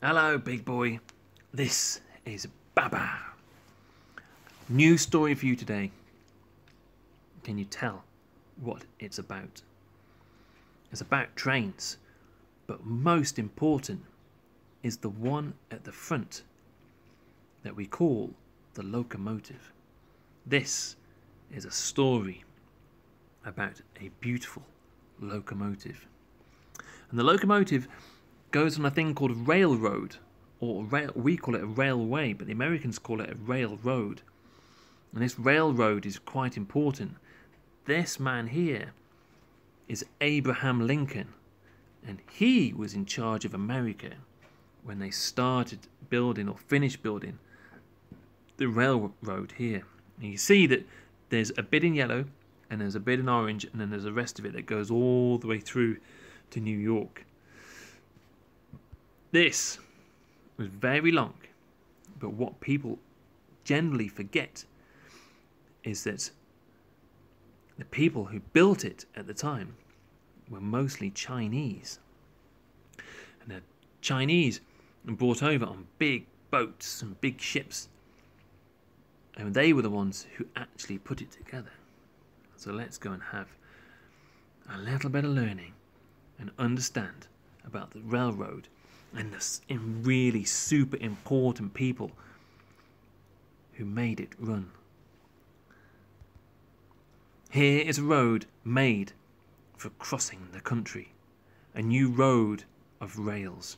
Hello, big boy. This is Baba. New story for you today. Can you tell what it's about? It's about trains, but most important is the one at the front that we call the locomotive. This is a story about a beautiful locomotive. And the locomotive goes on a thing called a railroad, or we call it a railway, but the Americans call it a railroad. And this railroad is quite important. This man here is Abraham Lincoln, and he was in charge of America when they started building or finished building the railroad here. And you see that there's a bit in yellow and there's a bit in orange, and then there's the rest of it that goes all the way through to New York. This was very long, but what people generally forget is that the people who built it at the time were mostly Chinese. And the Chinese were brought over on big boats and big ships, and they were the ones who actually put it together. So let's go and have a little bit of learning and understand about the railroad and the really super important people who made it run. Here is a road made for crossing the country. A new road of rails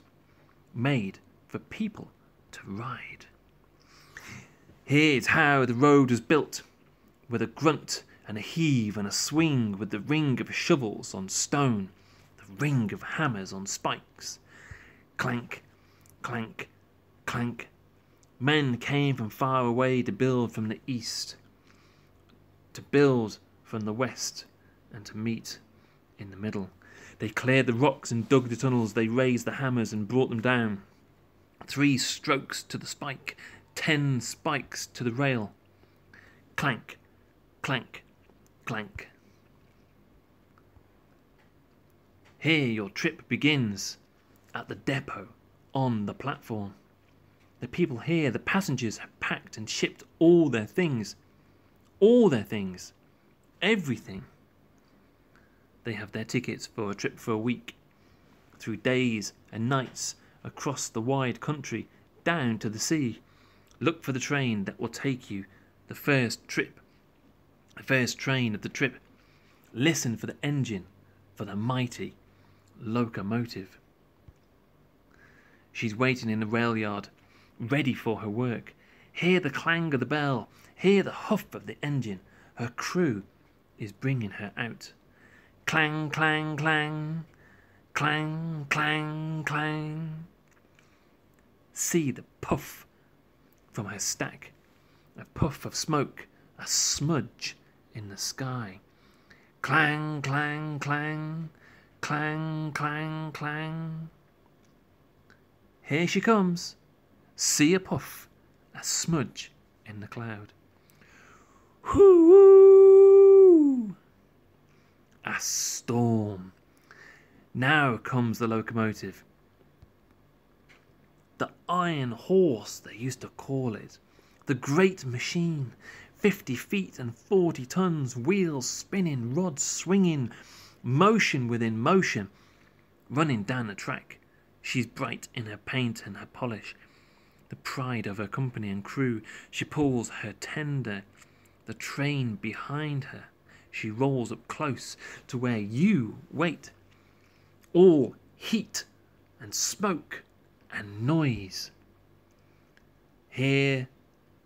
made for people to ride. Here's how the road was built, with a grunt and a heave and a swing, with the ring of shovels on stone, the ring of hammers on spikes. Clank, clank, clank. Men came from far away to build from the east, to build from the west, and to meet in the middle. They cleared the rocks and dug the tunnels. They raised the hammers and brought them down. 3 strokes to the spike, 10 spikes to the rail. Clank, clank, clank. Here your trip begins, at the depot, on the platform. The people here, the passengers, have packed and shipped all their things. All their things. Everything. They have their tickets for a trip for a week, through days and nights, across the wide country, down to the sea. Look for the train that will take you the first trip, the first train of the trip. Listen for the engine, for the mighty locomotive. She's waiting in the rail yard, ready for her work. Hear the clang of the bell, hear the huff of the engine. Her crew is bringing her out. Clang, clang, clang, clang, clang, clang. See the puff from her stack, a puff of smoke, a smudge in the sky. Clang, clang, clang, clang, clang, clang. Here she comes. See a puff, a smudge in the cloud. Whoo! A storm. Now comes the locomotive. The iron horse, they used to call it. The great machine, 50 feet and 40 tons, wheels spinning, rods swinging, motion within motion, running down the track. She's bright in her paint and her polish, the pride of her company and crew. She pulls her tender, the train behind her. She rolls up close to where you wait. All heat and smoke and noise. Hear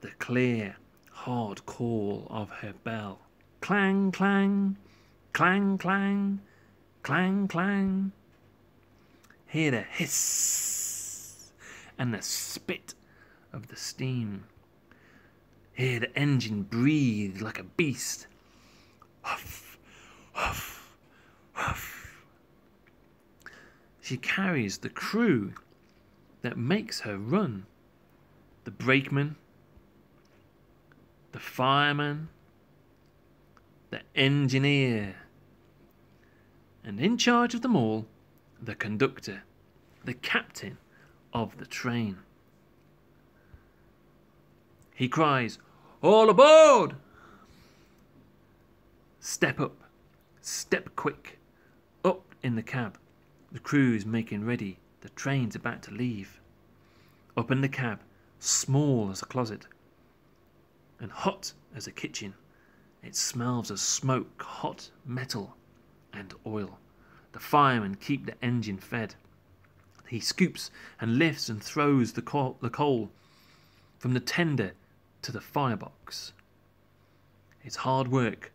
the clear, hard call of her bell. Clang, clang, clang, clang, clang, clang. Hear the hiss and the spit of the steam. Hear the engine breathe like a beast. Huff, huff, huff. She carries the crew that makes her run. The brakeman, the fireman, the engineer, and in charge of them all, the conductor, the captain of the train. He cries, "All aboard!" Step up, step quick, up in the cab. The crew's making ready, the train's about to leave. Up in the cab, small as a closet, and hot as a kitchen. It smells of smoke, hot metal, and oil. The firemen keep the engine fed. He scoops and lifts and throws the coal from the tender to the firebox. It's hard work,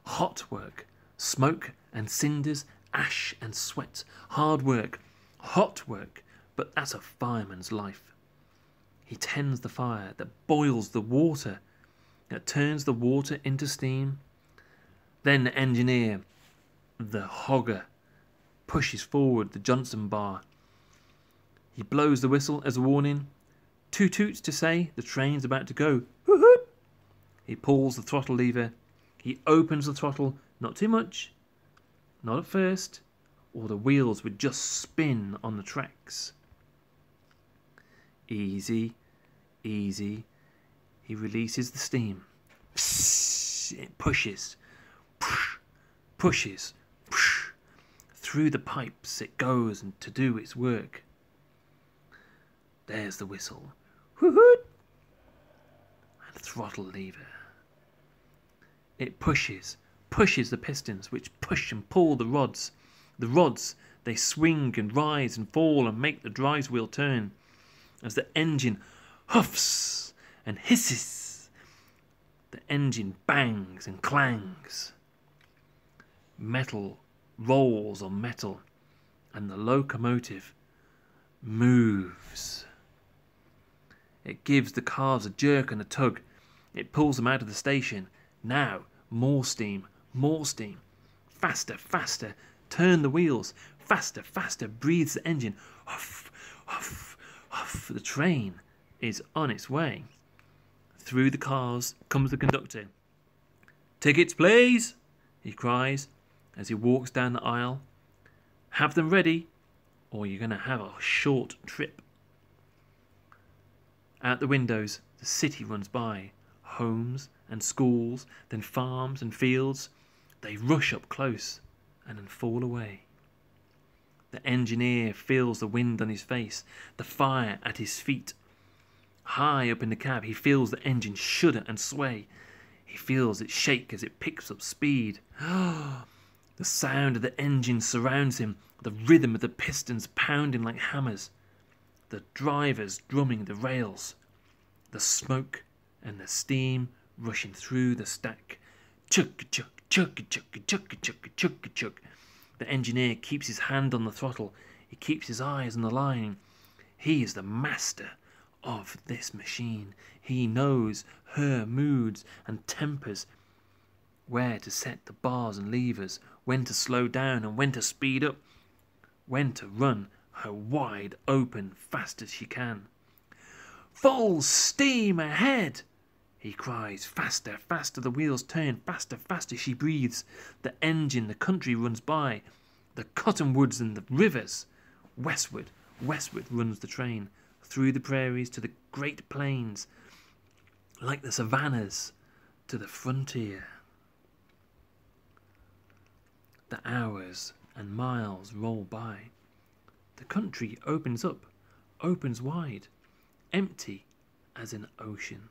hot work, smoke and cinders, ash and sweat. Hard work, hot work, but that's a fireman's life. He tends the fire that boils the water, that turns the water into steam. Then the engineer, the hogger, pushes forward the Johnson bar. He blows the whistle as a warning. Two toots to say the train's about to go. Woo-hoo! He pulls the throttle lever. He opens the throttle, not too much, not at first, or the wheels would just spin on the tracks. Easy, easy. He releases the steam. It pushes, pushes, through the pipes it goes to do its work. There's the whistle. Woo-hoo! And throttle lever. It pushes the pistons, which push and pull the rods. The rods, they swing and rise and fall and make the drive wheel turn. As the engine huffs and hisses, the engine bangs and clangs. Metal rolls on metal, and the locomotive moves. It gives the cars a jerk and a tug. It pulls them out of the station. Now, more steam, more steam. Faster, faster, turn the wheels. Faster, faster, breathes the engine. Huff, huff, huff. The train is on its way. Through the cars comes the conductor. "Tickets, please," he cries as he walks down the aisle. "Have them ready, or you're going to have a short trip." Out the windows, the city runs by. Homes and schools, then farms and fields. They rush up close and then fall away. The engineer feels the wind on his face, the fire at his feet. High up in the cab, he feels the engine shudder and sway. He feels it shake as it picks up speed. The sound of the engine surrounds him, the rhythm of the pistons pounding like hammers, the drivers drumming the rails, the smoke and the steam rushing through the stack. Chug-a-chug, chug-a-chug, chug-a-chug, chug-a-chug. The engineer keeps his hand on the throttle. He keeps his eyes on the line. He is the master of this machine. He knows her moods and tempers, where to set the bars and levers, when to slow down and when to speed up, when to run her wide open fast as she can. "Full steam ahead!" he cries. Faster, faster the wheels turn, faster, faster she breathes. The engine, the country runs by, the cottonwoods and the rivers. Westward, westward runs the train, through the prairies to the great plains, like the savannas to the frontier. The hours and miles roll by. The country opens up, opens wide, empty as an ocean.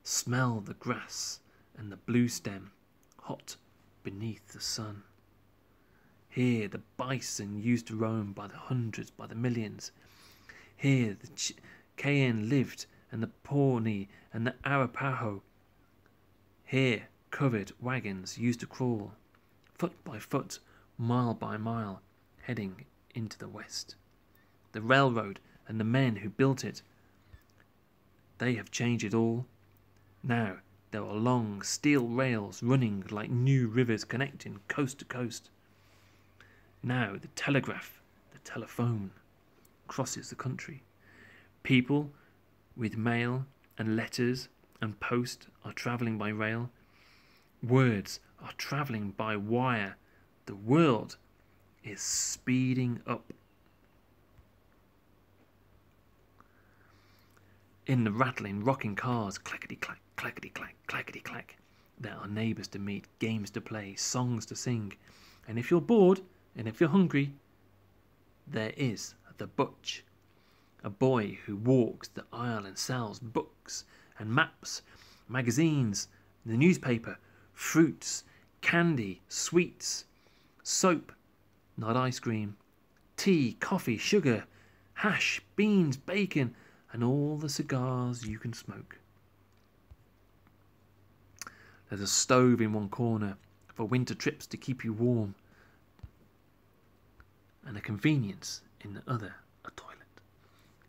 Smell the grass and the blue stem, hot beneath the sun. Here the bison used to roam by the hundreds, by the millions. Here the Cheyenne lived, and the Pawnee and the Arapaho. Here covered wagons used to crawl, foot by foot, mile by mile, heading into the west. The railroad and the men who built it, they have changed it all. Now there are long steel rails running like new rivers connecting coast to coast. Now the telegraph, the telephone, crosses the country. People with mail and letters and post are travelling by rail. Words are travelling by wire. The world is speeding up. In the rattling, rocking cars, clackety-clack, clackety-clack, clackety-clack. There are neighbours to meet, games to play, songs to sing. And if you're bored, and if you're hungry, there is the butch, a boy who walks the aisle and sells books and maps, magazines, the newspaper, fruits, candy, sweets, soap, not ice cream, tea, coffee, sugar, hash, beans, bacon, and all the cigars you can smoke. There's a stove in one corner for winter trips to keep you warm, and a convenience in the other, a toilet.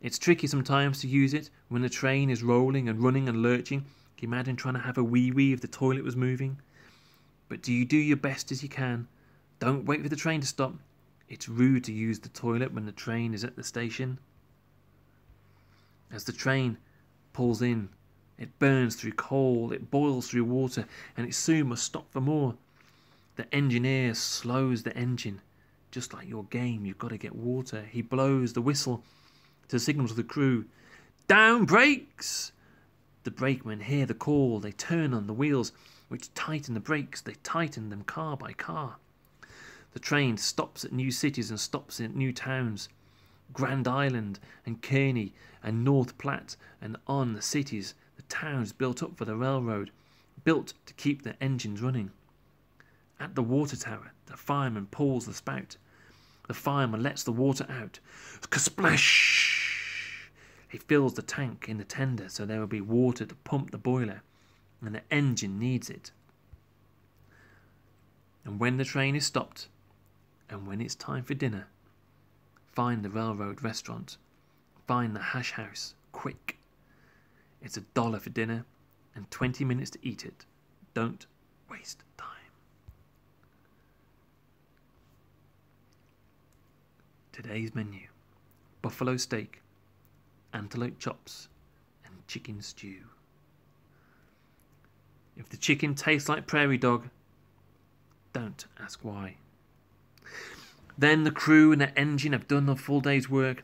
It's tricky sometimes to use it when the train is rolling and running and lurching. Can you imagine trying to have a wee-wee if the toilet was moving? But do your best as you can. Don't wait for the train to stop. It's rude to use the toilet when the train is at the station. As the train pulls in, it burns through coal, it boils through water, and it soon must stop for more. The engineer slows the engine. Just like your game, you've got to get water. He blows the whistle to signal to the crew. Down brakes! The brakemen hear the call. They turn on the wheels, which tighten the brakes. They tighten them car by car. The train stops at new cities and stops in new towns. Grand Island and Kearney and North Platte, and on the cities, the towns built up for the railroad, built to keep the engines running. At the water tower, the fireman pulls the spout. The fireman lets the water out. Splash! He fills the tank in the tender so there will be water to pump the boiler, and the engine needs it. And when the train is stopped, and when it's time for dinner, find the railroad restaurant. Find the hash house, quick. It's $1 for dinner and 20 minutes to eat it. Don't waste time. Today's menu: buffalo steak, antelope chops, and chicken stew. If the chicken tastes like prairie dog, don't ask why. Then the crew and the engine have done a full day's work.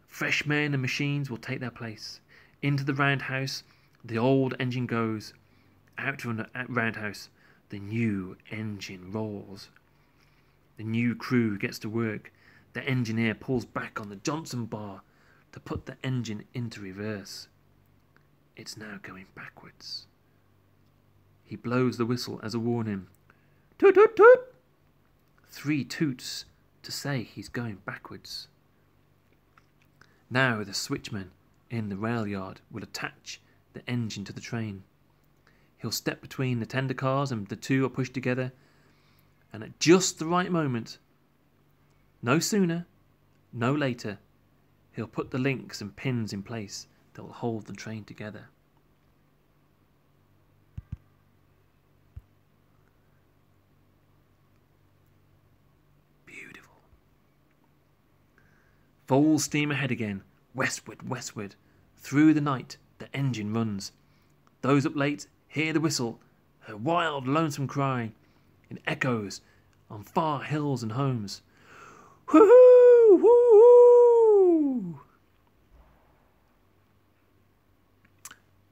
Fresh men and machines will take their place. Into the roundhouse, the old engine goes. Out from the roundhouse, the new engine rolls. The new crew gets to work. The engineer pulls back on the Johnson bar to put the engine into reverse. It's now going backwards. He blows the whistle as a warning. Toot toot toot! 3 toots to say he's going backwards. Now the switchman in the rail yard will attach the engine to the train. He'll step between the tender cars and the two are pushed together, and at just the right moment, no sooner, no later, he'll put the links and pins in place that will hold the train together. Beautiful. Full steam ahead again, westward, westward. Through the night, the engine runs. Those up late hear the whistle, her wild, lonesome cry. It echoes on far hills and homes. Woo-hoo! Woo-hoo!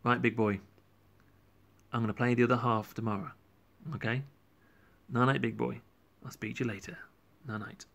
Right, big boy. I'm going to play the other half tomorrow. Okay? Night-night, big boy. I'll speak to you later. Night-night.